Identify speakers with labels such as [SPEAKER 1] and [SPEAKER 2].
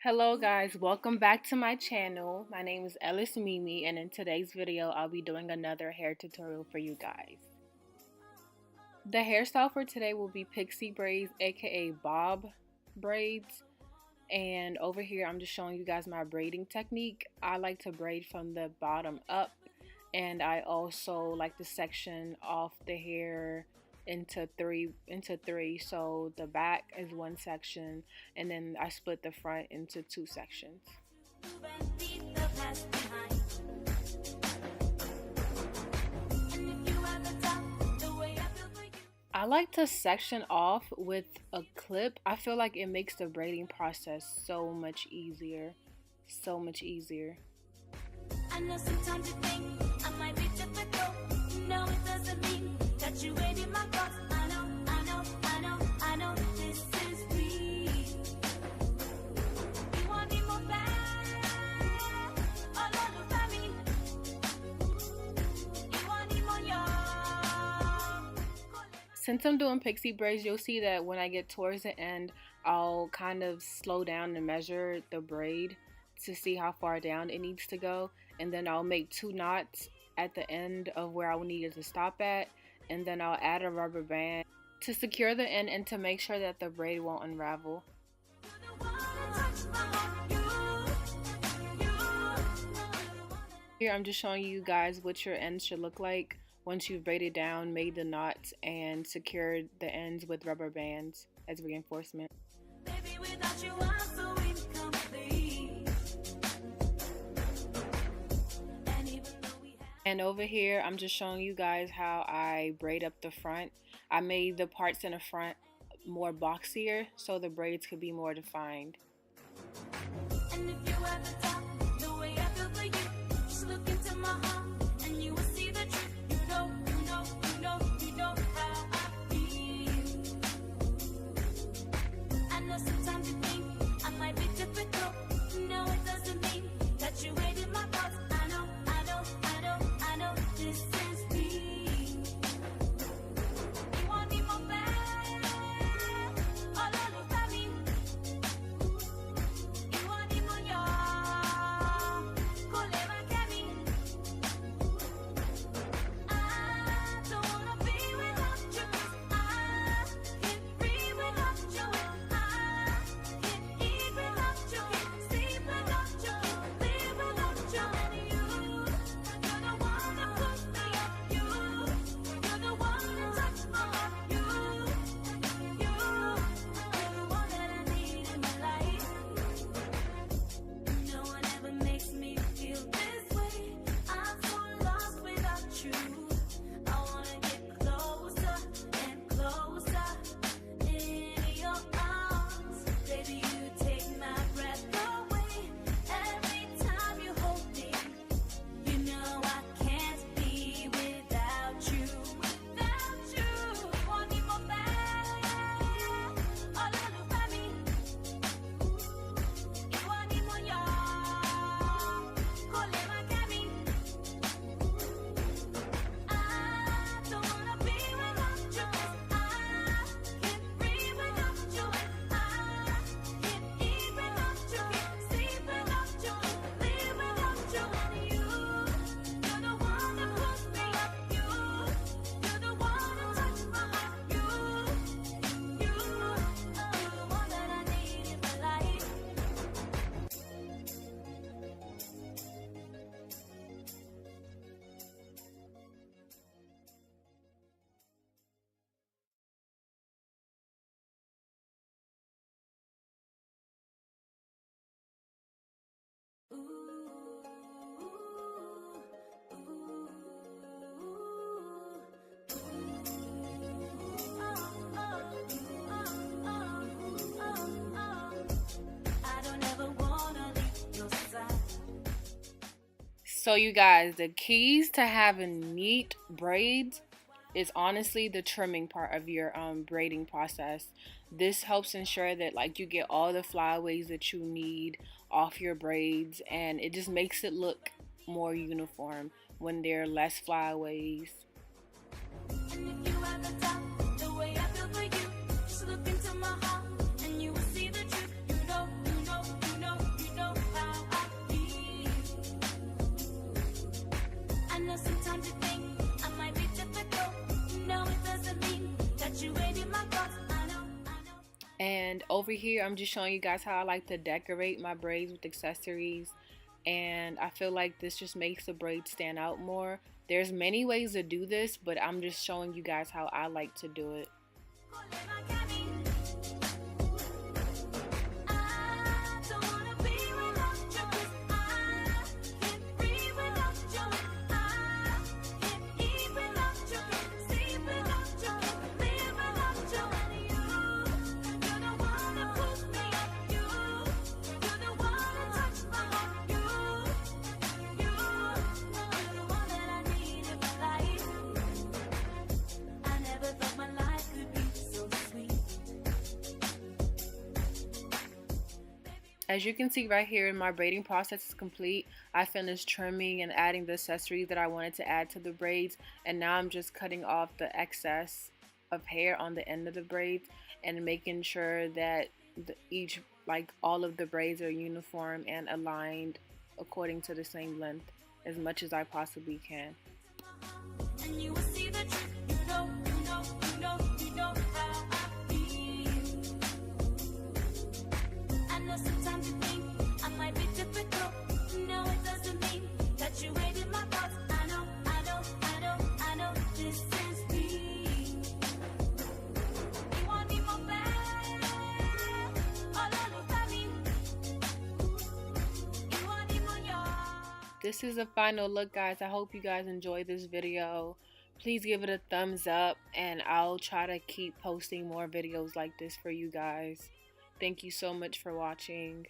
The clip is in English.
[SPEAKER 1] Hello guys, welcome back to my channel. My name is Ellis Mimi, and in today's video I'll be doing another hair tutorial for you guys. The hairstyle for today will be Pixie braids, aka bob braids. And over here I'm just showing you guys my braiding technique. I like to braid from the bottom up, and I also like to section off the hair into three, so the back is one section and then I split the front into two sections. I like to section off with a clip. I feel like it makes the braiding process so much easier.
[SPEAKER 2] I know sometimes you think I might be difficult. No, it doesn't mean that you ain't in my thoughts. I know this is real. You want me more bad? All over me. You want me more young.
[SPEAKER 1] Since I'm doing pixie braids, you'll see that when I get towards the end, I'll kind of slow down and measure the braid to see how far down it needs to go, and then I'll make two knots at the end of where I need it to stop at, and then I'll add a rubber band to secure the end and to make sure that the braid won't unravel. Here I'm just showing you guys what your ends should look like once you've braided down, made the knots, and secured the ends with rubber bands as reinforcement.
[SPEAKER 2] Baby, without you, I'm so incomplete.
[SPEAKER 1] And over here, I'm just showing you guys how I braid up the front. I made the parts in the front more boxier so the braids could be more defined.
[SPEAKER 2] And if you ever doubt the way I feel for you, just look into my heart and you will see the truth. You know how I feel. I know sometimes you think I might be difficult. No, it doesn't mean that you ain't in my thoughts. I know this is real. You want me more bad? All over me. You want me more young. Kolema kemi. I don't wanna be without you. I can't breathe without you. I can't eat without you. Can't sleep without you. Can't live without you. And you're the one that puts me up. You're the one that touches my heart. You're the one that I need in my life. No one ever makes me feel this way. I'm so lost without you. I wanna get closer and closer in your arms. Baby, you take my breath away. Every time you hold me, you know I can't be without you. You want me more bad, all over me. You want me more young, kolema kemi. I don't wanna be without you. I can't breathe without you. I can't eat without you. Can't sleep without you. Can't live without you. And you're the one that pulls me up. You're the one that touches my heart. You're the one that I need in my life. I don't ever wanna leave your side.
[SPEAKER 1] So you guys, the keys to having neat braids is honestly the trimming part of your braiding process. This helps ensure that like you get all the flyaways that you need off your braids, and it just makes it look more uniform when there are less flyaways.
[SPEAKER 2] And if you ever doubt the way I feel for you, just look into my heart and you will see the truth. You know
[SPEAKER 1] And over here, I'm just showing you guys how I like to decorate my braids with accessories. And I feel like this just makes the braids stand out more. There's many ways to do this, but I'm just showing you guys how I like to do it. As you can see right here, my braiding process is complete. I finished trimming and adding the accessories that I wanted to add to the braids, and now I'm just cutting off the excess of hair on the end of the braids and making sure that all of the braids are uniform and aligned according to the same length as much as I possibly can. And you will see the truth. You know how I feel. I know sometimes you think I might be difficult. No, it doesn't mean that you ain't in my thoughts. I know this is me. You want me more bad? All over me. You want me more y'all. This is the final look, guys. I hope you guys enjoyed this video. Please give it a thumbs up, and I'll try to keep posting more videos like this for you guys. Thank you so much for watching.